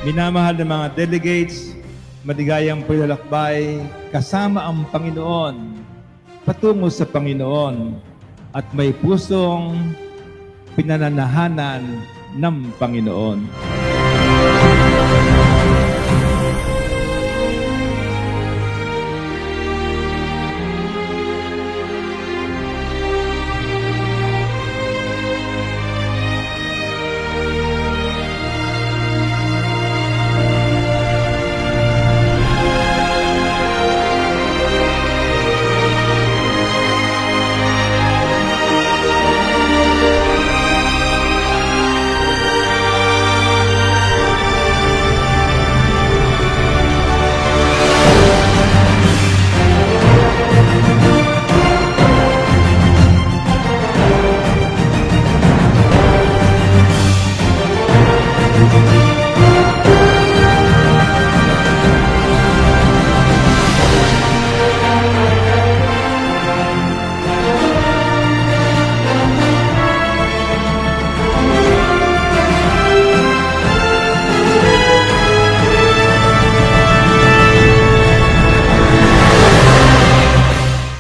Minamahal ng mga delegates, maligayang paglalakbay kasama ang Panginoon, patungo sa Panginoon, at may pusong pinananahanan ng Panginoon.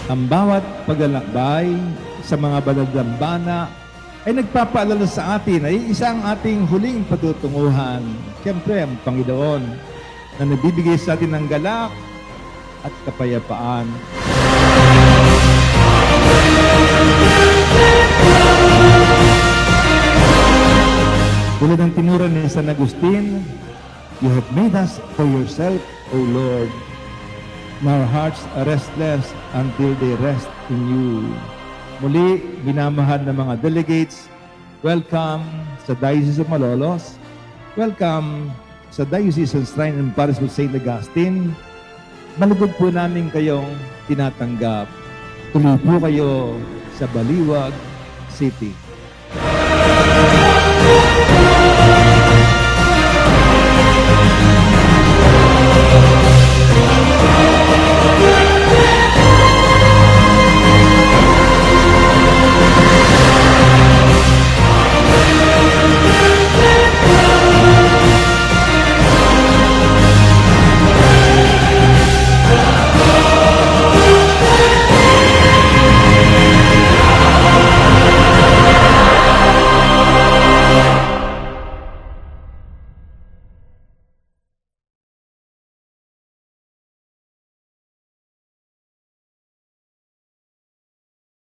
Ang bawat paglalakbay sa mga banal na dambana ay nagpapaalala sa atin ay isang ating huling patutunguhan. Siyempre, ang Panginoon na nagbibigay sa atin ng galak at kapayapaan. Tulad ng tinura ni San Agustin, "You have made us for yourself, O Lord. And our hearts are restless until they rest in you." Muli, minamahal na mga delegates, welcome sa Diocese of Malolos. Welcome sa Diocesan Shrine and Parish of St. Augustine. Malugod po namin kayong tinatanggap. Tuloy po kayo sa Baliwag City.